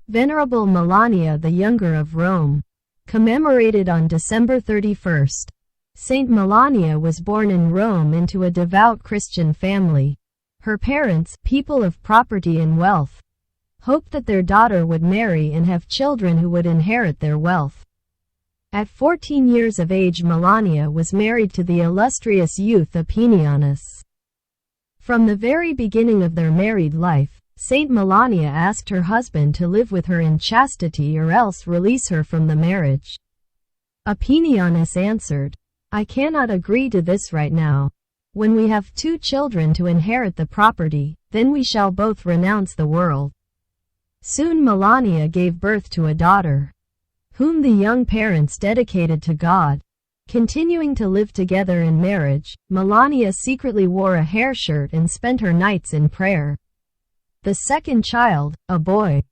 Venerable Melania the Younger of Rome. Commemorated on December 31st. Saint Melania was born in Rome into a devout Christian family. Her parents, people of property and wealth, hoped that their daughter would marry and have children who would inherit their wealth. At 14 years of age, Melania was married to the illustrious youth Apinianus. From the very beginning of their married life, Saint Melania asked her husband to live with her in chastity or else release her from the marriage. Apinianus answered, "I cannot agree to this right now. When we have 2 children to inherit the property, then we shall both renounce the world." Soon Melania gave birth to a daughter, whom the young parents dedicated to God. Continuing to live together in marriage, Melania secretly wore a hair shirt and spent her nights in prayer. The second child, a boy,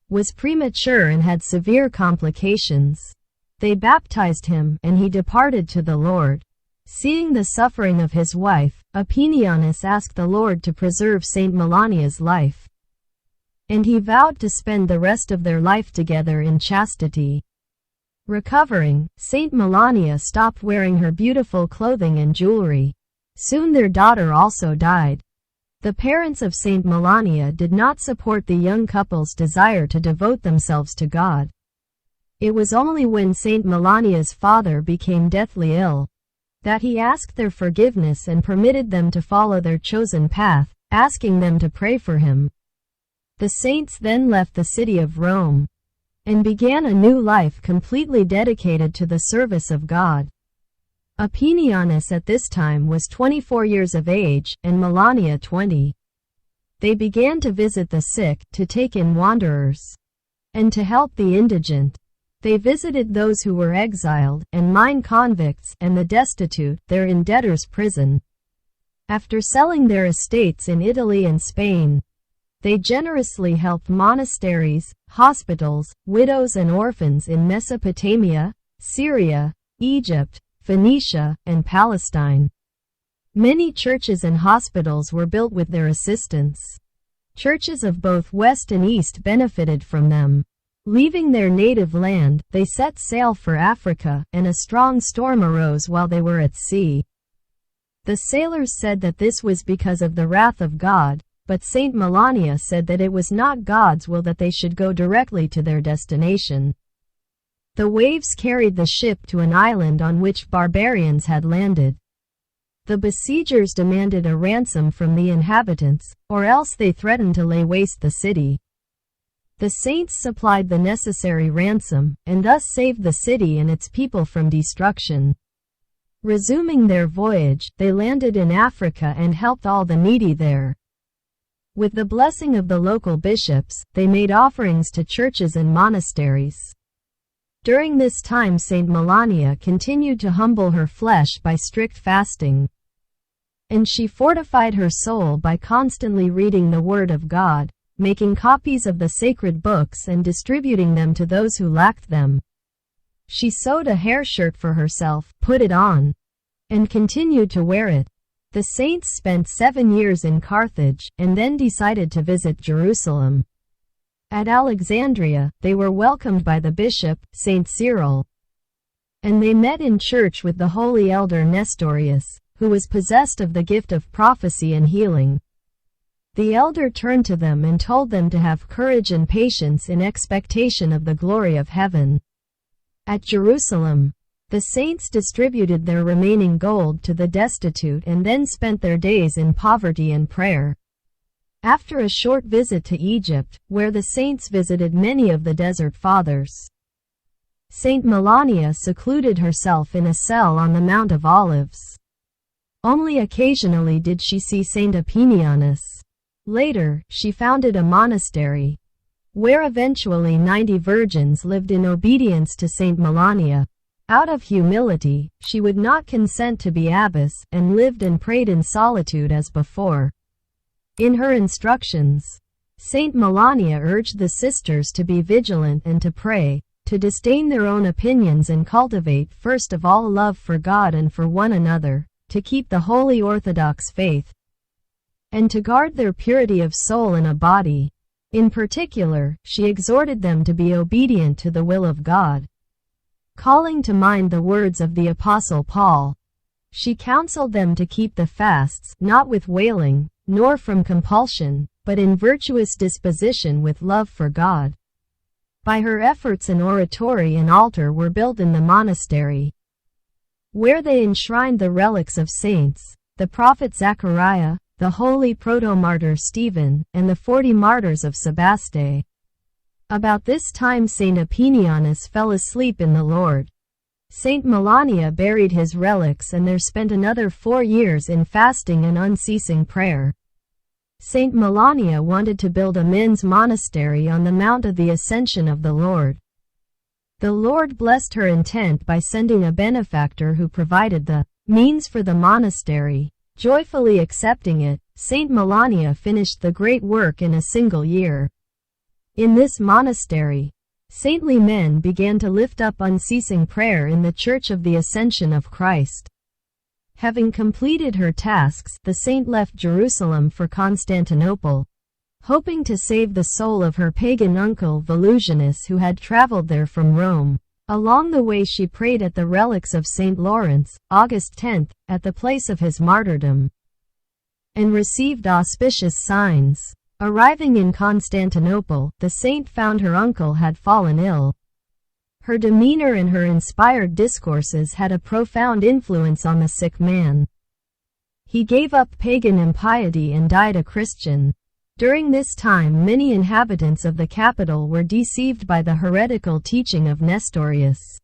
was premature and had severe complications. They baptized him, and he departed to the Lord. Seeing the suffering of his wife, Apinianus asked the Lord to preserve Saint Melania's life, and he vowed to spend the rest of their life together in chastity. Recovering, Saint Melania stopped wearing her beautiful clothing and jewelry. Soon their daughter also died. The parents of Saint Melania did not support the young couple's desire to devote themselves to God. It was only when Saint Melania's father became deathly ill that he asked their forgiveness and permitted them to follow their chosen path, asking them to pray for him. The saints then left the city of Rome and began a new life completely dedicated to the service of God. Apinianus at this time was 24 years of age, and Melania 20. They began to visit the sick, to take in wanderers, and to help the indigent. They visited those who were exiled, and mine convicts, and the destitute, there in debtors' prison. After selling their estates in Italy and Spain, they generously helped monasteries, hospitals, widows and orphans in Mesopotamia, Syria, Egypt, Phoenicia, and Palestine. Many churches and hospitals were built with their assistance. Churches of both West and East benefited from them. Leaving their native land, they set sail for Africa, and a strong storm arose while they were at sea. The sailors said that this was because of the wrath of God, but Saint Melania said that it was not God's will that they should go directly to their destination. The waves carried the ship to an island on which barbarians had landed. The besiegers demanded a ransom from the inhabitants, or else they threatened to lay waste the city. The saints supplied the necessary ransom, and thus saved the city and its people from destruction. Resuming their voyage, they landed in Africa and helped all the needy there. With the blessing of the local bishops, they made offerings to churches and monasteries. During this time Saint Melania continued to humble her flesh by strict fasting, and she fortified her soul by constantly reading the Word of God, making copies of the sacred books and distributing them to those who lacked them. She sewed a hair shirt for herself, put it on, and continued to wear it. The saints spent 7 years in Carthage, and then decided to visit Jerusalem. At Alexandria, they were welcomed by the bishop, Saint Cyril, and they met in church with the holy elder Nestorius, who was possessed of the gift of prophecy and healing. The elder turned to them and told them to have courage and patience in expectation of the glory of heaven. At Jerusalem, the saints distributed their remaining gold to the destitute and then spent their days in poverty and prayer. After a short visit to Egypt, where the saints visited many of the desert fathers, Saint Melania secluded herself in a cell on the Mount of Olives. Only occasionally did she see Saint Apinianus. Later, she founded a monastery, where eventually 90 virgins lived in obedience to Saint Melania. Out of humility, she would not consent to be abbess, and lived and prayed in solitude as before. In her instructions, Saint Melania urged the sisters to be vigilant and to pray, to disdain their own opinions and cultivate first of all love for God and for one another, to keep the holy Orthodox faith, and to guard their purity of soul and of body. In particular, she exhorted them to be obedient to the will of God. Calling to mind the words of the Apostle Paul, she counseled them to keep the fasts, not with wailing, nor from compulsion, but in virtuous disposition with love for God. By her efforts an oratory and altar were built in the monastery, where they enshrined the relics of saints, the prophet Zechariah, the holy proto-martyr Stephen, and the 40 martyrs of Sebaste. About this time Saint Epinianus fell asleep in the Lord. Saint Melania buried his relics and there spent another 4 years in fasting and unceasing prayer. Saint Melania wanted to build a men's monastery on the Mount of the Ascension of the Lord. The Lord blessed her intent by sending a benefactor who provided the means for the monastery. Joyfully accepting it, Saint Melania finished the great work in a single year. In this monastery, saintly men began to lift up unceasing prayer in the Church of the Ascension of Christ. Having completed her tasks, the saint left Jerusalem for Constantinople, hoping to save the soul of her pagan uncle Volusianus who had traveled there from Rome. Along the way she prayed at the relics of Saint Lawrence, August 10, at the place of his martyrdom, and received auspicious signs. Arriving in Constantinople, the saint found her uncle had fallen ill. Her demeanor and her inspired discourses had a profound influence on the sick man. He gave up pagan impiety and died a Christian. During this time many inhabitants of the capital were deceived by the heretical teaching of Nestorius.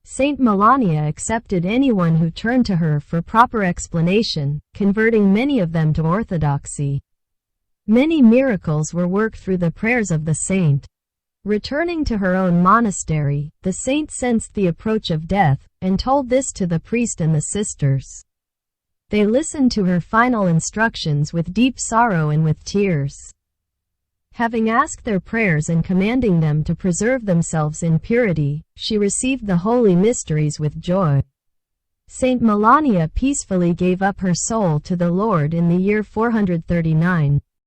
Saint Melania accepted anyone who turned to her for proper explanation, converting many of them to orthodoxy. Many miracles were worked through the prayers of the saint. Returning to her own monastery, the saint sensed the approach of death, and told this to the priest and the sisters. They listened to her final instructions with deep sorrow and with tears. Having asked their prayers and commanding them to preserve themselves in purity, she received the holy mysteries with joy. Saint Melania peacefully gave up her soul to the Lord in the year 439.